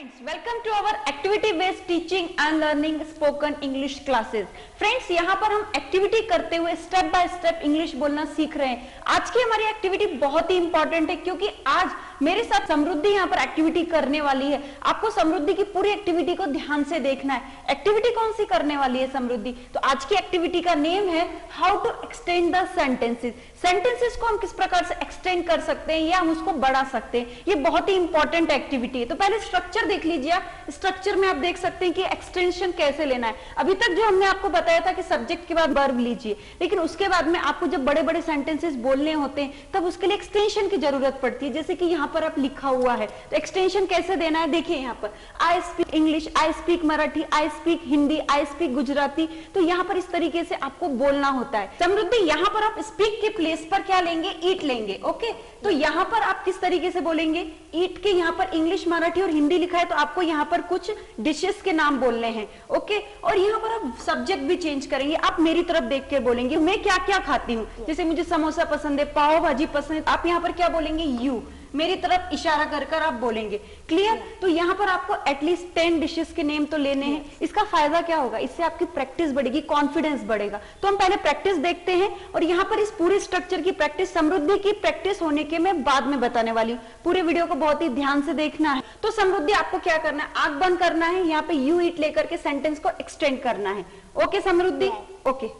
Friends, welcome to our activity based teaching and learning spoken English classes. Friends, यहाँ पर हम activity करते हुए स्टेप बाय स्टेप इंग्लिश बोलना सीख रहे हैं। आज की हमारी एक्टिविटी बहुत ही इंपॉर्टेंट है क्योंकि आज मेरे साथ समृद्धि यहाँ पर एक्टिविटी करने वाली है। आपको समृद्धि की पूरी एक्टिविटी को ध्यान से देखना है। एक्टिविटी कौन सी करने वाली है समृद्धि? तो आज की एक्टिविटी का नेम है how to extend the sentences. Sentences को हम किस प्रकार से एक्सटेंड कर सकते हैं या हम उसको बढ़ा सकते हैं, ये बहुत ही इंपॉर्टेंट एक्टिविटी है। तो पहले स्ट्रक्चर देख लीजिए। स्ट्रक्चर में आप देख सकते हैं कि एक्सटेंशन कैसे लेना है। अभी तक जो हमने आपको बताया था कि सब्जेक्ट के बाद वर्ब लीजिए, लेकिन उसके बाद में आपको जब बड़े बड़े सेंटेंसेस बोलने होते हैं तब उसके लिए एक्सटेंशन की जरूरत पड़ती है। जैसे कि यहाँ पर आप लिखा हुआ है, तो एक्सटेंशन कैसे देना है देखिए। यहाँ पर आई speak English, I speak Marathi, I speak Hindi, I speak Gujarati. तो यहाँ पर इस तरीके से आपको बोलना होता है। समृद्धि, यहाँ पर आप स्पीक के प्लेस पर क्या लेंगे? ईट लेंगे। ओके, तो यहाँ पर आप किस तरीके से बोलेंगे? ईट के यहाँ पर इंग्लिश, मराठी और हिंदी लिखा है, तो आपको यहाँ पर कुछ डिशेस के नाम बोलने हैं। ओके, और यहाँ पर आप सब्जेक्ट भी चेंज करेंगे। आप मेरी तरफ देख के बोलेंगे मैं क्या क्या खाती हूँ। जैसे मुझे समोसा पसंद है, पाव भाजी पसंद है, आप यहाँ पर क्या बोलेंगे? यू। मेरी तरफ इशारा कर कर आप बोलेंगे। क्लियर? तो यहाँ पर आपको एटलीस्ट 10 डिशेस के नेम तो लेने हैं। इसका फायदा क्या होगा? इससे आपकी प्रैक्टिस बढ़ेगी, कॉन्फिडेंस बढ़ेगा। तो हम पहले प्रैक्टिस देखते हैं और यहाँ पर इस पूरे स्ट्रक्चर की प्रैक्टिस, समृद्धि की प्रैक्टिस होने के मैं बाद में बताने वाली हूँ। पूरे वीडियो को बहुत ही ध्यान से देखना है। तो समृद्धि, आपको क्या करना है? आंख बंद करना है, यहाँ पे यू ईट लेकर के सेंटेंस को एक्सटेंड करना है। Okay Samriddhi? Okay.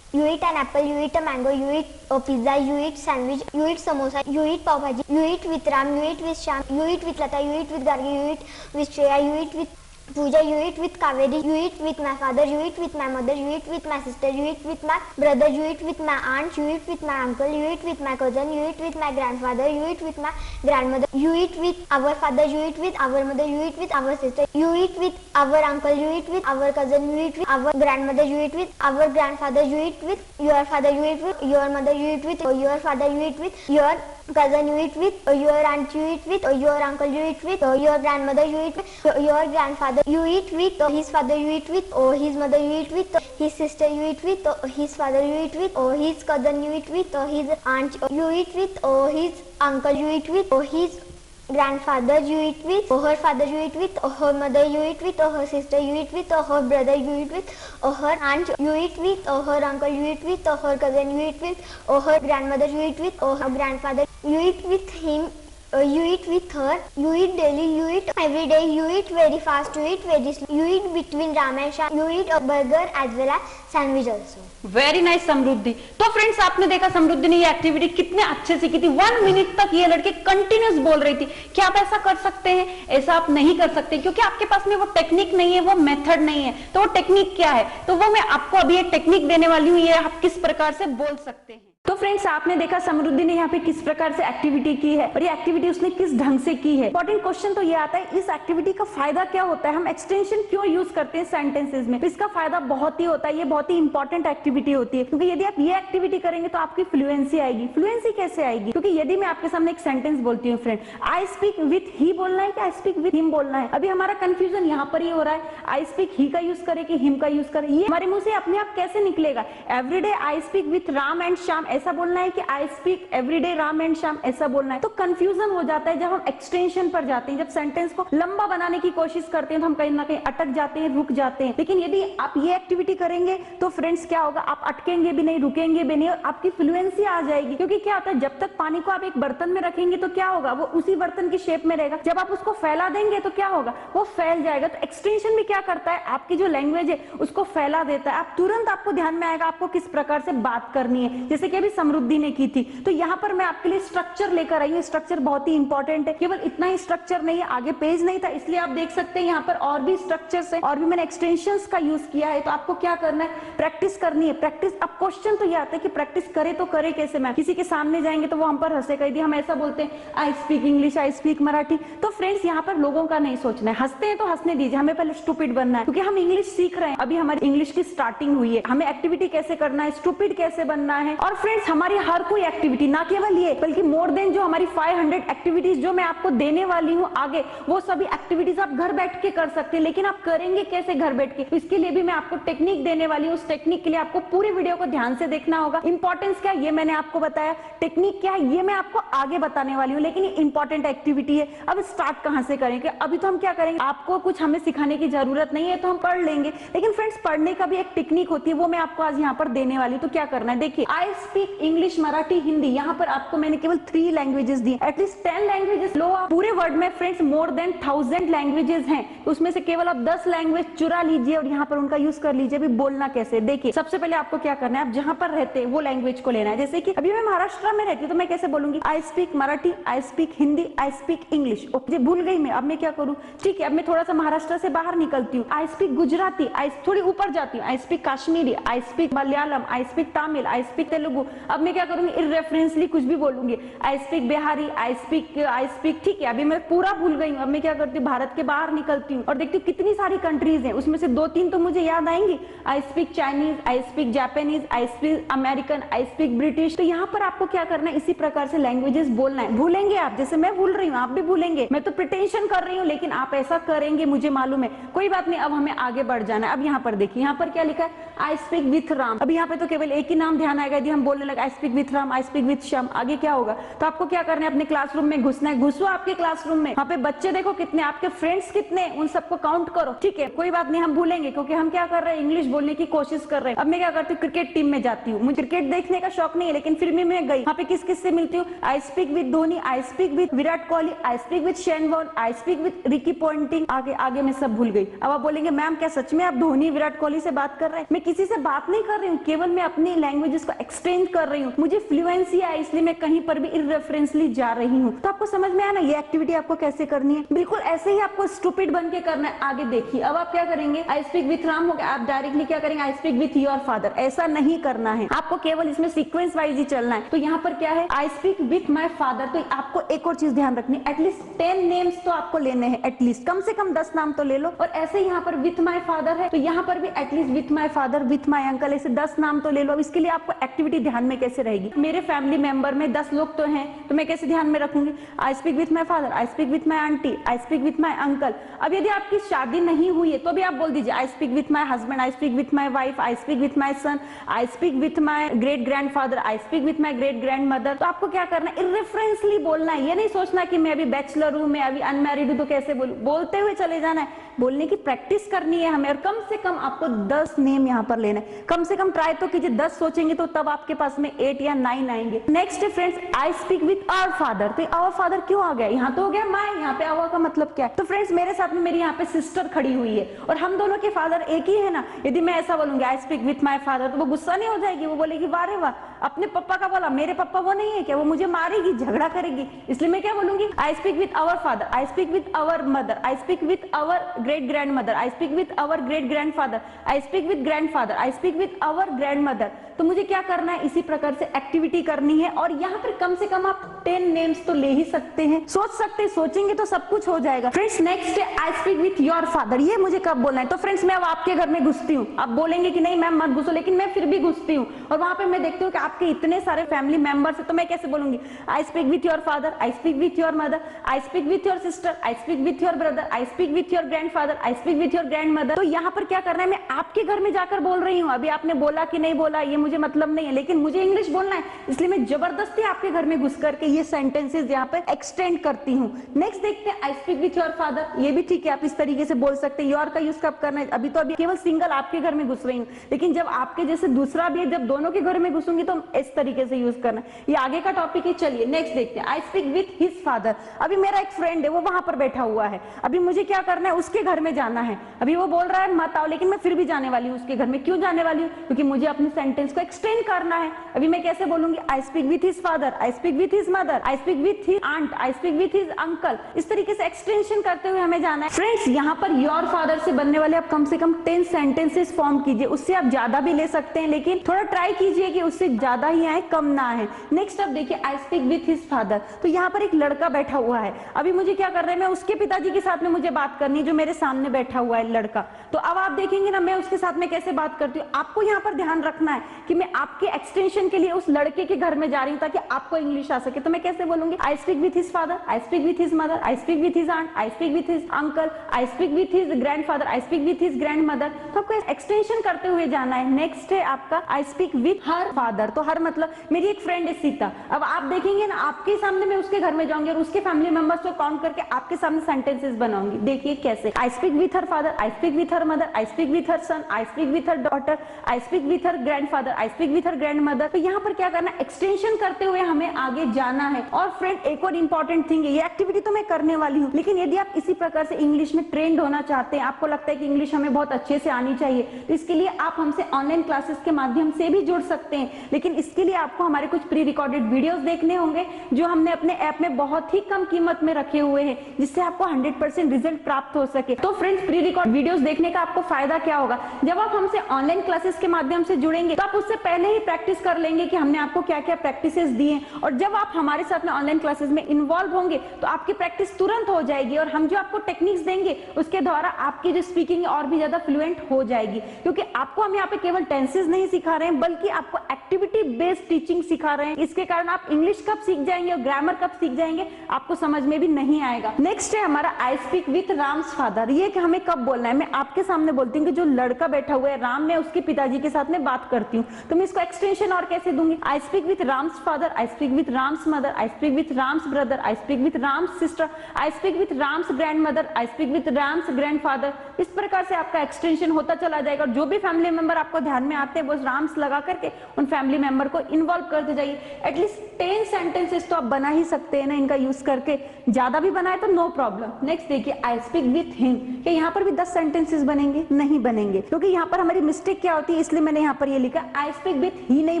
You eat an apple, you eat a mango, you eat a pizza, you eat sandwich, you eat samosa, you eat pav bhaji, you eat with Ram, you eat with Shyam, you eat with Lata, you eat with Gargi, you eat with Shreya, you eat with Pooja, you eat with Kaveri, you eat with my father, you eat with my mother, you eat with my sister, you eat with my brother, you eat with my aunt, you eat with my uncle, you eat with my cousin, you eat with my grandfather, you eat with my grandmother, you eat with our father, you eat with our mother, you eat with our sister, you eat with our uncle, you eat with our cousin, you eat with our grandmother, you eat with our grandfather, you eat with your father, you eat with your mother, you eat with your father, you eat with your cousin, you eat with your aunt, you eat with your uncle, you eat with your grandmother, you eat with your grandfather, you eat with his father, you eat with his mother, you eat with his sister, you eat with his father, you eat with his cousin, you eat with his aunt, you eat with his uncle, you eat with his grandfather, you eat with her father, you eat with her mother, you eat with her sister, you eat with her brother, you eat with her aunt, you eat with her uncle, you eat with her cousin, you eat with her grandmother, you eat with her grandfather, you eat with him, you eat with her, you eat daily, you eat every day, you eat very fast, you eat very slow, you eat between Ram and Shyam, you eat a burger as well as sandwich also. Very nice Samriddhi. तो friends, आपने देखा समृद्धि ने ये activity कितने अच्छे से की थी। 1 मिनट तक ये लड़के कंटिन्यूस बोल रही थी। क्या आप ऐसा कर सकते हैं? ऐसा आप नहीं कर सकते क्योंकि आपके पास में वो टेक्निक नहीं है, वो मेथड नहीं है। तो वो टेक्निक क्या है? तो वो मैं आपको अभी एक टेक्निक देने वाली हूँ, ये आप किस प्रकार से बोल सकते हैं। तो फ्रेंड्स, आपने देखा समृद्धि ने यहाँ पे किस प्रकार से एक्टिविटी की है और ये एक्टिविटी उसने किस ढंग से की है। इंपॉर्टेंट क्वेश्चन तो ये आता है, इस एक्टिविटी का फायदा क्या होता है? हम एक्सटेंशन क्यों यूज करते हैं सेंटेंसेस में? तो इसका फायदा बहुत ही होता है। ये बहुत ही इंपॉर्टेंट एक्टिविटी होती है क्योंकि यदि आप ये एक्टिविटी करेंगे तो आपकी फ्लुएंसी आएगी। फ्लुएंसी कैसे आएगी? क्योंकि यदि मैं आपके सामने एक सेंटेंस बोलती हूँ, फ्रेंड आई स्पीक विथ ही बोलना है कि आई स्पीक विथ हिम बोलना है? अभी हमारा कंफ्यूजन यहाँ पर ही हो रहा है। आई स्पीक ही का यूज करे कि हिम का यूज करे, ये हमारे मुंह से अपने आप कैसे निकलेगा? Everyday I speak with Ram and Shyam ऐसा बोलना है कि I speak everyday Ram and Shyam ऐसा बोलना है? तो कंफ्यूजन हो जाता है जब हम एक्सटेंशन पर जाते हैं। जब सेंटेंस को लंबा बनाने की कोशिश करते हैं तो हम कहीं ना कहीं अटक जाते हैं, रुक जाते हैं। लेकिन यदि आप ये एक्टिविटी करेंगे तो फ्रेंड्स क्या होगा? आप अटकेंगे भी नहीं, रुकेंगे भी नहीं और आपकी फ्लुएंसी आ जाएगी। क्योंकि क्या होता है, जब तक पानी को आप एक बर्तन में रखेंगे तो क्या होगा? वो उसी बर्तन की शेप में रहेगा। जब आप उसको फैला देंगे तो क्या होगा? वो फैल जाएगा। तो एक्सटेंशन भी क्या करता है? आपकी जो लैंग्वेज है उसको फैला देता है। आप तुरंत, आपको ध्यान में आएगा आपको किस प्रकार से बात करनी है, जैसे कि अभी समृद्धि ने की थी। तो यहाँ पर मैं आपके लिए स्ट्रक्चर लेकर आई हूँ। स्ट्रक्चर बहुत ही इंपॉर्टेंट है। केवल इतना ही स्ट्रक्चर नहीं है, आगे पेज नहीं था, इसलिए आप देख सकते हैं यहाँ पर और भी स्ट्रक्चर्स है और भी मैंने एक्सटेंशंस का यूज किया है। तो आपको क्या करना है? प्रैक्टिस करनी है। प्रैक्टिस। अब क्वेश्चन तो ये आता है कि प्रैक्टिस करे तो करे कैसे? मैम किसी के सामने जाएंगे तो वो हम पर हंसेगा। यदि हम ऐसा बोलते हैं I speak English, I speak Marathi, तो फ्रेंड्स यहाँ पर लोगों का नहीं सोचना है। हंसते हैं तो हंसने दीजिए, हमें पहले स्टूपिड बनना है क्योंकि हम इंग्लिश सीख रहे हैं। अभी हमारी इंग्लिश की स्टार्टिंग हुई है। हमें एक्टिविटी कैसे करना है, स्टूपिड कैसे बनना है। और फ्रेंड्स हमारी हर कोई एक्टिविटी, ना केवल ये बल्कि मोर देन जो हमारी 500 एक्टिविटीज जो मैं आपको देने वाली हूँ आगे, वो सभी एक्टिविटीज आप घर बैठ के कर सकते हैं। लेकिन आप करेंगे कैसे घर बैठ के, इसके लिए भी मैं आपको टेक्निक देने वाली हूँ। उस टेक्निक के लिए आपको पूरी वीडियो को ध्यान से देखना होगा। इंपॉर्टेंस क्या है ये मैंने आपको बताया, टेक्निक क्या है ये मैं आपको आगे बताने वाली हूँ, लेकिन ये इंपॉर्टेंट एक्टिविटी है। अब स्टार्ट कहाँ से करेंगे? अभी तो हम क्या करेंगे, आपको कुछ हमें सिखाने की जरूरत नहीं है, तो हम पढ़ लेंगे। लेकिन फ्रेंड्स पढ़ने का भी एक टेक्निक होती है, वो मैं आपको आज यहाँ पर देने वाली हूँ। तो क्या करना है, देखिए, आई स्पीक इंग्लिश, मराठी, हिंदी। यहाँ पर आपको मैंने केवल 3 लैंग्वेजेस दी, एटलीस्ट 10 लैंग्वेजेस लो आप पूरे वर्ल्ड में। फ्रेंड्स मोर देन 1000 लैंग्वेजेस हैं, तो उसमें से केवल आप 10 लैंग्वेज चुरा लीजिए और यहाँ पर उनका यूज कर लीजिए। अभी बोलना कैसे, देखिए, सबसे पहले आपको क्या करना है, आप जहां पर रहते हैं वो लैंग्वेज को लेना है। जैसे कि अभी मैं महाराष्ट्र में रहती हूँ, तो मैं कैसे बोलूंगी, I speak Marathi, I speak Hindi, I speak English. Okay, भूल गई मैं, अब मैं क्या करूँ, ठीक है, अब मैं थोड़ा सा महाराष्ट्र से बाहर निकलती हूँ, आई स्पीक गुजराती, आई थोड़ी ऊपर जाती हूँ, I speak Kashmiri, I speak Malayalam, I speak Tamil, I speak Telugu. अब मैं क्या करूंगी, इररेफरेंसली कुछ भी बोलूंगी, I speak Bihari, I speak, ठीक है, अभी मैं पूरा भूल गई हूँ। अब मैं क्या करती हूँ, भारत के बाहर निकलती हूँ और देखती हूँ कितनी सारी कंट्रीज हैं, उसमें से 2-3 तो मुझे याद आएंगी, I speak Chinese, I speak Japanese, I speak American, I speak British. तो यहाँ पर आपको क्या करना है, इसी प्रकार से लैंग्वेजेस बोलना है। भूलेंगे आप, जैसे मैं भूल रही हूँ आप भी भूलेंगे, मैं तो प्रिटेंशन कर रही हूँ, लेकिन आप ऐसा करेंगे मुझे मालूम है, कोई बात नहीं। अब हमें आगे बढ़ जाना है। अब यहाँ पर देखिए, यहाँ पर क्या लिखा है, आई स्पीक विथ राम। अब यहाँ पे तो केवल एक ही नाम ध्यान आएगा, यदि हम बोलने लगे आई speak with Ram, I speak with Shyam, आगे क्या होगा। तो आपको क्या करना है, अपने क्लासरूम में घुसना है, घुसो आपके क्लासरूम में, वहाँ पे बच्चे देखो कितने, आपके फ्रेंड्स कितने, उन सबको काउंट करो, ठीक है, कोई बात नहीं, हम भूलेंगे क्योंकि हम क्या कर रहे हैं, इंग्लिश बोलने की कोशिश कर रहे हैं। अब मैं क्या करती हूँ, क्रिकेट टीम में जाती हूँ, मुझे क्रिकेट देखने का शौक नहीं है, लेकिन फिर भी मैं गई, वहाँ पे किस किस से मिलती हूँ, I speak with Dhoni, I speak with Virat Kohli, I speak with Shane Warne, I speak with Ricky Ponting, आगे आगे मैं सब भूल गई। अब आप बोलेंगे मैम क्या सच में आप धोनी विराट कोहली से बात कर रहे हैं? मैं किसी से बात नहीं कर रही हूँ, केवल मैं अपनी लैंग्वेजेस को एक्सटेंड कर रही हूँ। मुझे फ्लुएंसी है, इसलिए मैं कहीं पर भी इररेफरेंसली जा रही हूँ। तो आपको समझ में आया ना ये एक्टिविटी आपको कैसे करनी है, बिल्कुल ऐसे ही आपको स्टूपिड बन के करना है। आगे देखिए, अब आप क्या करेंगे, आई स्पीक विथ राम हो गया, आप डायरेक्टली क्या करेंगे, आई स्पीक विथ योर फादर। ऐसा नहीं करना है, आपको केवल इसमें सीक्वेंस वाइज ही चलना है। तो यहाँ पर क्या है, I speak with my father. तो आपको एक और चीज ध्यान रखनी, एटलीस्ट 10 नेम्स तो आपको लेने हैं, एटलीस्ट कम से कम 10 नाम तो ले लो। और ऐसे यहाँ पर विथ माई फादर है, तो यहाँ पर भी at least with my father, with my uncle, ऐसे 10 नाम तो ले लो। अब इसके लिए आपको एक्टिविटी ध्यान में कैसे रहेगी, मेरे फैमिली मेंबर में 10 लोग तो हैं, तो मैं कैसे ध्यान में रखूंगी, आई speak with my father, I speak with my aunty, I speak with my uncle. अब यदि आपकी शादी नहीं हुई है तो भी आप बोल दीजिए, I speak with my husband, I speak with my wife, I speak with my son, I speak with my great grand father, I speak with my great grand mother. तो आपको क्या करना है, इररेफरेंसली बोलना है। ये नहीं सोचना कि मैं अभी बैचलर हूं, मैं अभी अनमैरिड हूं तो कैसे बोलूं, बोलते हुए चले जाना है, बोलने की प्रैक्टिस करनी है हमें। और कम से कम आपको 10 नेम यहाँ पर लेना है, कम से कम ट्राई तो कीजिए, 10 सोचेंगे तो तब आपके पास में 8 या 9 आएंगे। नेक्स्ट है friends, I speak with our father. तो आवर फादर क्यों आ गया, यहाँ तो हो गया माय, यहाँ पे आवर का मतलब क्या है। तो फ्रेंड्स मेरे साथ में मेरी यहाँ पे सिस्टर खड़ी हुई है और हम दोनों के फादर एक ही है ना। यदि मैं ऐसा बोलूंगी I speak with my father, तो वो गुस्सा नहीं हो जाएगी, वो बोलेगी वाह रे वाह, अपने पापा का बोला, मेरे पापा वो नहीं है क्या, वो मुझे मारेगी, झगड़ा करेगी। इसलिए मैं क्या बोलूंगी, I speak with our father, I speak with our mother, I speak with our great grand mother, I speak with our great grand father, I speak with grand father, I speak with our grand mother. तो मुझे क्या करना है, इसी प्रकार से activity करनी है। और यहाँ पर कम से कम आप 10 नेम्स तो ले ही सकते हैं, सोच सकते हैं, सोचेंगे तो सब कुछ हो जाएगा। फ्रेंड्स नेक्स्ट है I speak with your father. ये मुझे कब बोलना है, तो फ्रेंड्स मैं अब आपके घर में घुसती हूँ, आप बोलेंगे कि नहीं मैम मत घुसो, लेकिन मैं फिर भी घुसती हूँ और वहां पे मैं देखती हूँ कि आपके इतने सारे फैमिली मेंबर्स है, तो मैं कैसे बोलूंगी, I speak with your father, I speak with your mother, I speak with your sister, I speak with your brother, I speak with your grandfather, I speak with your grand mother. तो यहाँ पर क्या करना है, मैं आपके घर में जाकर बोल रही हूँ। अभी आपने बोला कि नहीं बोला ये मुझे मतलब नहीं है, लेकिन मुझे इंग्लिश बोलना है, इसलिए मैं जबरदस्ती आपके घर में घुस करके ये सेंटेंसेस यहाँ पे एक्सटेंड करती हूँ। नेक्स्ट देखते हैं, I speak with your father. ये भी ठीक है, आप इस तरीके से बोल सकते हैं। योर का यूज कब करना है, अभी तो अभी केवल सिंगल आपके घर में घुस रही हूँ, लेकिन जब आपके जैसे दूसरा भी है, जब दोनों के घर में घुसूंगी तो इस तरीके से यूज करना है। ये आगे का टॉपिक है। चलिए नेक्स्ट देखते हैं, I speak with his father. अभी मेरा एक फ्रेंड है, वो वहां पर बैठा हुआ है, अभी मुझे क्या करना है, उसके घर में जाना है। अभी वो बोल रहा है मत आओ, लेकिन मैं फिर भी जाने वाली हूँ उसके घर में। क्यों जाने वाली हूँ, क्योंकि मुझे अपने सेंटेंस को एक्सटेंड करना है। अभी मैं कैसे बोलूंगी, I speak with his father, I speak with his mother, I speak with his aunt, I speak with his uncle. इस तरीके से एक्सटेंशन करते हुए हमें जाना है। फ्रेंड्स यहाँ पर योर फादर से बनने वाले आप कम से कम 10 सेंटेंसेस फॉर्म कीजिए, उससे आप ज्यादा भी ले सकते हैं, लेकिन थोड़ा ट्राई कीजिए कि उससे ज्यादा ही आए, कम ना आए। नेक्स्ट अब देखिए, आई स्पीक विथ हिज फादर। तो यहाँ पर एक लड़का बैठा हुआ है, अभी मुझे क्या करना है, मैं उसके पिताजी के साथ में मुझे बात करनी है, जो मेरे सामने बैठा हुआ है लड़का। तो अब आप देखेंगे ना, मैं उसके साथ में कैसे बात करती हूँ। आपको यहाँ पर ध्यान रखना है कि मैं आपके एक्सटेंशन के लिए उस लड़के के घर में जा रही हूँ ताकि आपको इंग्लिश आ सके, तो मैं कैसे बोलूंगी? I speak with his father, I speak with his mother, I speak with his aunt, I speak with his uncle, I speak with his grandfather, I speak with his grandmother. तो आपको extension करते हुए जाना है। Next है आपका आई speak with her father. तो हर मतलब मेरी एक फ्रेंड है सीता, अब आप देखेंगे ना आपके सामने मैं उसके घर में जाऊंगी और उसके फैमिली मेंबर्स को काउंट करके आपके सामने सेंटेंसेस बनाऊंगी। देखिए कैसे, I speak with her father, I speak with her mother, I speak with her son, I speak with her daughter, I speak with her grandfather, I speak with her grandmother. तो यहाँ पर क्या करना, extension करते हुए हमें आगे जाना है। और फ्रेंड एक और इंपॉर्टेंट थिंग है, ये एक्टिविटी तो मैं करने वाली हूँ, लेकिन यदि आप इसी प्रकार से इंग्लिश में ट्रेंड होना चाहते हैं, आपको लगता है कि इंग्लिश हमें बहुत अच्छे से आनी चाहिए, तो इसके लिए आप हमसे ऑनलाइन क्लासेस के माध्यम से भी जुड़ सकते हैं। लेकिन इसके लिए आपको हमारे कुछ प्री रिकॉर्डेड वीडियोस देखने होंगे जो हमने अपने ऐप में बहुत ही कम कीमत में रखे हुए हैं, जिससे आपको 100% रिजल्ट प्राप्त हो सके। तो फ्रेंड्स, प्री रिकॉर्ड वीडियोस देखने का आपको फायदा क्या होगा? जब आप हमसे ऑनलाइन क्लासेस के माध्यम से जुड़ेंगे तो आप उससे पहले ही प्रैक्टिस कर लेंगे कि हमने आपको क्या क्या प्रैक्टिसेस दी हैं, और जब आप हमारे साथ में ऑनलाइन क्लासेस में इन्वॉल्व होंगे तो आपकी प्रैक्टिस तुरंत हो जाएगी, और हम जो आपको टेक्निक्स देंगे उसके द्वारा आपकी जो स्पीकिंग और भी ज्यादा फ्लुएंट हो जाएगी। क्योंकि आपको हम यहाँ पे केवल टेंसेस नहीं सिखा रहे हैं, बल्कि आपको एक्टिविटी बेस्ड टीचिंग सिखा रहे हैं। इसके कारण आप इंग्लिश कब सीख जाएंगे और ग्रामर कब सीख जाएंगे आपको समझ में भी नहीं आएगा। नेक्स्ट है हमारा आई स्पीक विथ राम्स फादर। ये कि हमें कब बोलना है, मैं आपके सामने बोलती हूँ कि जो लड़का बैठा हुआ है राम, मैं उसके पिताजी के साथ में बात करती हूँ, तो मैं इसको एक्सटेंशन और कैसे दूंगी? आई speak with Ram's father, I speak with Ram's mother, I speak with Ram's brother, I speak with Ram's sister, I speak with Ram's grand mother, I speak with Ram's grandfather. इस प्रकार से आपका एक्सटेंशन होता चला जाएगा, और जो भी फैमिली मेंबर आपको ध्यान में आते हैं वो राम्स लगा करके उन फैमिली मेंबर को इन्वॉल्व करते जाइए। एटलीस्ट 10 सेंटेंसेस तो आप बना ही सकते हैं ना इनका यूज करके, ज्यादा भी बनाए तो नो प्रॉब्लम। नेक्स्ट देखिए, आई स्पीक विथ हिम। क्या यहाँ पर भी 10 सेंटेंसेस बनेंगे? नहीं बनेंगे, क्योंकि यहाँ पर हमारी मिस्टेक क्या होती है, इसलिए मैंने यहाँ पर ये लिखा आई स्पीक विथ ही नहीं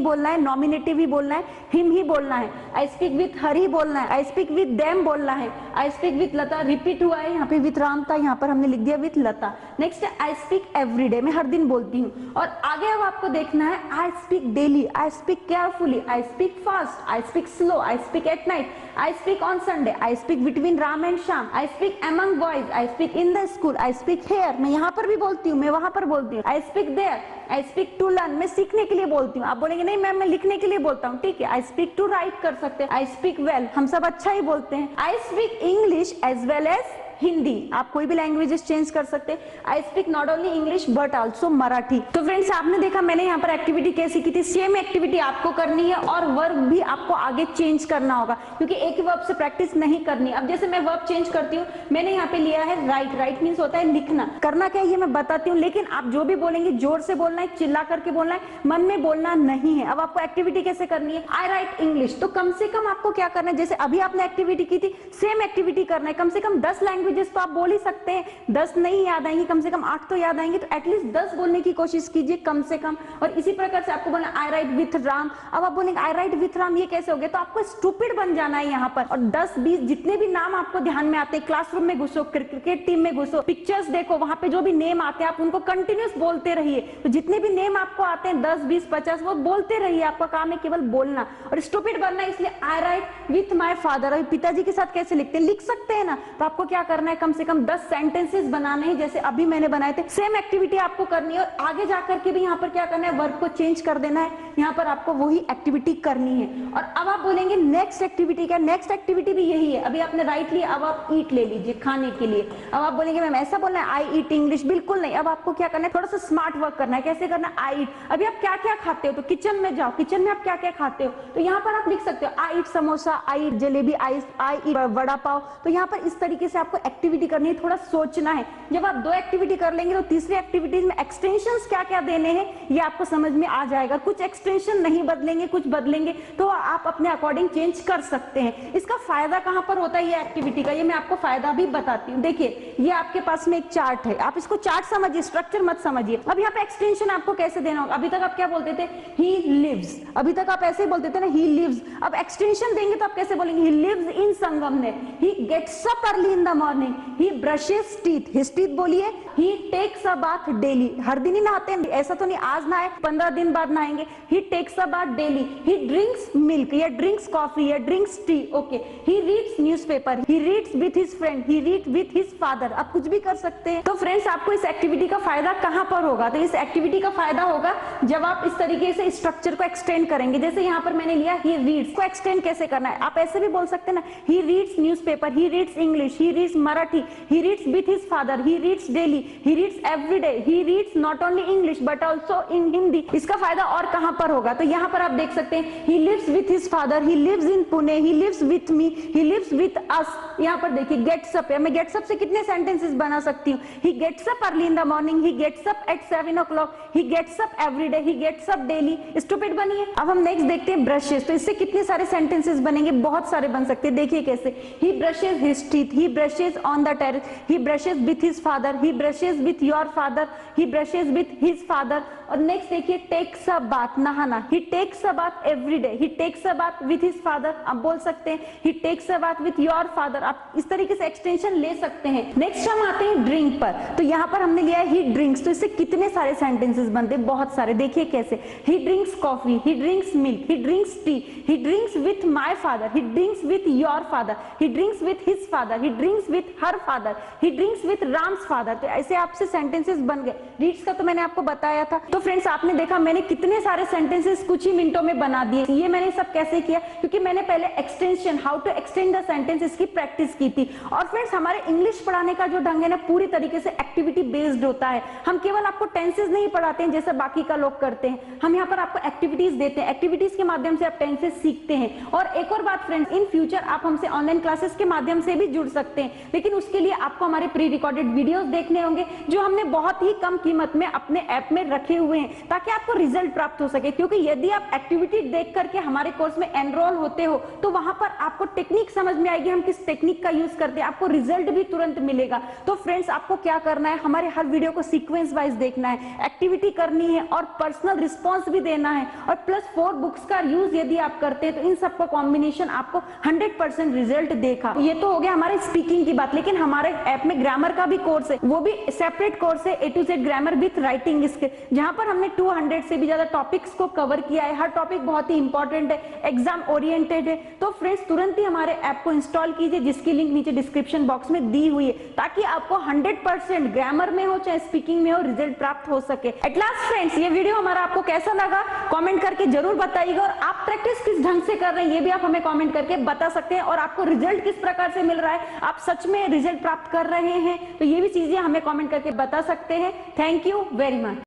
बोलना है, नॉमिनेटिव ही बोलना है, हिम ही बोलना है। आई स्पीक विथ हर ही बोलना है, आई स्पीक विथ देम बोलना है। I speak with Lata, repeat हुआ है, यहाँ पे विथ राम था, यहाँ पर हमने लिख दिया विथ लता। नेक्स्ट है आई स्पीक एवरीडे, मैं हर दिन बोलती हूँ। और आगे अब आपको देखना है I speak daily, I speak carefully, I speak fast, I speak slow, I speak at night, I speak on Sunday, I speak between Ram and Shyam, I speak among boys, I speak in the school, I speak here, मैं यहाँ पर भी बोलती हूँ, मैं वहां पर बोलती हूँ। I speak there, I speak to learn, मैं सीखने के लिए बोलती हूँ। आप बोलेंगे नहीं मैम मैं लिखने के लिए बोलता हूँ, ठीक है। आई स्पीक टू राइट कर सकते हैं। आई स्पीक वेल, हम सब अच्छा ही बोलते हैं। I speak English as well as Hindi, आप कोई भी लैंग्वेजेस चेंज कर सकते हैं। I speak not only English but also Marathi. तो फ्रेंड्स आपने देखा मैंने यहाँ पर एक्टिविटी कैसी की थी, सेम एक्टिविटी आपको करनी है और वर्ब भी आपको आगे चेंज करना होगा, क्योंकि एक ही वर्ब से प्रैक्टिस नहीं करनी। अब जैसे मैं वर्ब चेंज करती हूँ, मैंने यहाँ पे लिया है राइट, राइट मीन्स होता है लिखना। करना क्या है ये मैं बताती हूँ, लेकिन आप जो भी बोलेंगे जोर से बोलना है, चिल्ला करके बोलना है, मन में बोलना नहीं है। अब आपको एक्टिविटी कैसे करनी है, आई राइट इंग्लिश, तो कम से कम आपको क्या करना है, जैसे अभी आपने एक्टिविटी की थी सेम एक्टिविटी करना है। कम से कम 10 लैंग्वेजेस तो आप बोल ही सकते हैं, 10 नहीं याद आएंगी, कम से कम 8 तो याद आएंगे, तो एटलीस्ट 10 बोलने की कोशिश कीजिए कम से कम। और इसी प्रकार से आपको बोलना आई राइट विथ राम। अब आप बोलेंगे आई राइट विथ राम, ये कैसे हो गया, तो आपको स्टूपिड बन जाना है यहाँ पर। और 10-20 जितने भी नाम आपको ध्यान में आते हैं, क्लासरूम में घुसो, क्रिकेट टीम में घुसो, पिक्चर्स देखो, वहां पे जो भी नेम आते हैं आप उनको कंटिन्यूस बोलते रहिए। तो जितने भी नेम आपको आते हैं 10, 20, 50 वो बोलते रहिए, आपका काम है केवल बोलना और स्टूपिड बनना। इसलिए आई राइट विथ माई फादर, अभी पिताजी के साथ कैसे लिखते हैं, लिख सकते हैं ना, तो आपको क्या करना है, कम से कम 10 सेंटेंसेस बनाने हैं, जैसे अभी मैंने बनाए थे। सेम एक्टिविटी आपको करनी है और आगे जाकर के भी यहाँ पर क्या करना है, वर्ब को चेंज कर देना है, यहाँ पर आपको वही एक्टिविटी करनी है। और अब आप बोलेंगे नेक्स्ट एक्टिविटी क्या, नेक्स्ट एक्टिविटी भी यही है। अभी आपने राइट लिया, अब आप ईट ले लीजिए खाने के लिए। अब आप बोलेंगे मैम ऐसा बोलना है आई ईट इंग्लिश, बिल्कुल नहीं। अब आपको क्या करना है, थोड़ा सा स्मार्ट वर्क करना है। कैसे करना है, आई ईट। अभी आप क्या क्या खाते हो, तो किचन में जाओ, किचन में आप क्या क्या खाते हो, तो यहाँ पर आप लिख सकते हो आई ईट समोसा, आई ईट जलेबी, आई ईट वड़ा पाव। तो यहाँ पर इस तरीके से आपको एक्टिविटी करनी है, थोड़ा सोचना है। जब आप 2 एक्टिविटी कर लेंगे तो तीसरी एक्टिविटीज में एक्सटेंशंस क्या क्या देने हैं ये आपको समझ में आ जाएगा। कुछ एक्सटेंशन नहीं बदलेंगे, कुछ बदलेंगे, तो आप अपने अकॉर्डिंग चेंज कर सकते हैं। इसका फायदा कहां पर होता है ये एक्टिविटी का, ये मैं आपको फायदा भी बताती हूँ। देखिए ये आपके पास में एक चार्ट है, आप इसको चार्ट समझिए, स्ट्रक्चर मत समझिए। अब यहाँ पे एक्सटेंशन आपको कैसे देना होगा, अभी तक आप क्या बोलते थे, ही लिव्स, अभी तक आप ऐसे ही बोलते थे ना, ही लिव्स। अब एक्सटेंशन देंगे तो आप कैसे बोलेंगे, he lives in Sangamner, he gets up early in the morning, morning, he brushes teeth, his teeth बोलिए, he takes a bath daily, हर दिन ही नहाते हैं ऐसा तो नहीं, आज नहाए 15 दिन बाद नहाएंगे, he takes a bath daily, he drinks milk या ड्रिंक्स कॉफी या drinks tea, okay, he reads newspaper, he reads with his friend, he read with his father, आप कुछ भी कर सकते हैं। तो फ्रेंड्स आपको इस एक्टिविटी का फायदा कहां पर होगा, तो इस एक्टिविटी का फायदा होगा जब आप इस तरीके से स्ट्रक्चर को एक्सटेंड करेंगे। जैसे यहाँ पर मैंने लिया ही रीड्स, को एक्सटेंड कैसे करना है, आप ऐसे भी बोल सकते हैं ना, ही reads newspaper, he reads English, he reads Marathi, he reads with his father, he reads daily, he reads every day, he reads not only English but also in Hindi। इसका फायदा और कहां पर होगा, तो यहाँ पर आप देख सकते हैं he lives with his father, he lives in Pune, he lives with me, he lives with us। यहाँ पर देखिए gets up है, मैं gets up से कितने sentences बना सकती हूँ, he gets up early in the morning, he gets up at 7 o'clock, he gets up every day, he gets up daily। stupid बनी है। अब हम नेक्स्ट देखते हैं brushes, तो इससे कितने सारे sentences बनेंगे, बहुत सारे बन सकते हैं। देखिए कैसे, he brushes his teeth, he brushes on the terrace, he brushes with his father, he brushes with your father, he brushes with his father। और नेक्स्ट देखिए takes a bath, नहाना, he takes a bath every day, he takes a bath with his father, आप बोल सकते हैं he takes a bath with your father, आप इस तरीके से एक्सटेंशन ले सकते हैं। नेक्स्ट हम आते हैं ड्रिंक पर, तो यहाँ पर हमने लिया है he drinks, तो इससे कितने सारे सेंटेंसेस बनते हैं, बहुत सारे। देखिए कैसे, he drinks coffee, he drinks milk, he drinks tea, he drinks with my father, he drinks with your father, he drinks with his father, he drinks with her father, he drinks with Ram's father। तो ऐसे आपसे sentences बन गए। Reads का तो मैंने आपको बताया था। तो फ्रेंड्स आपने देखा मैंने कितने सारे सेंटेंसेस कुछ ही मिनटों में बना दिए। ये मैंने सब कैसे किया, क्योंकि मैंने पहले extension, how to extend the sentence, इसकी प्रैक्टिस की थी। और फ्रेंड्स हमारे इंग्लिश पढ़ाने का जो ढंग है ना, पूरी तरीके से एक्टिविटी बेस्ड होता है। हम केवल आपको टेंसेस नहीं पढ़ाते हैं जैसे बाकी का लोग करते हैं, हम यहाँ पर आपको एक्टिविटीज देते हैं। एक्टिविटीज के माध्यम से आप टेंसेस सीखते हैं। और एक और बात फ्रेंड्स, इन फ्यूचर आप हमसे ऑनलाइन क्लासेस के माध्यम से भी जुड़ सकते हैं, लेकिन उसके लिए आपको हमारे प्री रिकॉर्डेड वीडियोस देखने होंगे, जो हमने बहुत ही कम कीमत में अपने ऐप में रखे हुए हैं, ताकि आपको रिजल्ट प्राप्त हो सके। क्योंकि यदि आप एक्टिविटी देख करके हमारे कोर्स में एनरोल होते हो, तो वहां पर आपको टेक्निक समझ में आएगी, हम किस टेक्निक का यूज करते हैं, आपको रिजल्ट भी तुरंत मिलेगा। तो फ्रेंड्स आपको क्या करना है, हमारे हर वीडियो को सीक्वेंस वाइज देखना है, एक्टिविटी करनी है और पर्सनल रिस्पॉन्स भी देना है। और प्लस 4 बुक्स का यूज यदि आप करते हैं, तो इन सबका कॉम्बिनेशन आपको 100% रिजल्ट देखा। ये तो हो गया हमारे स्पीकिंग की बात, लेकिन हमारे ऐप में ग्रामर का भी कोर्स है, वो भी सेपरेट कोर्स है, A to Z grammar with writing skill, जहां पर हमने 200 से भी ज्यादा टॉपिक्स को कवर किया है। हर टॉपिक बहुत ही इंपॉर्टेंट है, एग्जाम ओरिएंटेड है। तो फ्रेंड्स तुरंत ही हमारे ऐप को इंस्टॉल कीजिए, जिसकी लिंक नीचे डिस्क्रिप्शन बॉक्स में दी हुई है, ताकि आपको 100% ग्रामर में हो चाहे स्पीकिंग में हो, रिजल्ट प्राप्त हो सके। एट लास्ट फ्रेंड्स ये वीडियो हमारा आपको कैसा लगा कमेंट करके जरूर बताइएगा, और आप प्रैक्टिस किस ढंग से कर रहे हैं ये भी आप हमें कमेंट करके बता सकते हैं, और आपको रिजल्ट किस प्रकार से मिल रहा है, आप सच में रिजल्ट प्राप्त कर रहे हैं, तो ये भी चीजें हमें कमेंट करके बता सकते हैं। Thank you very much.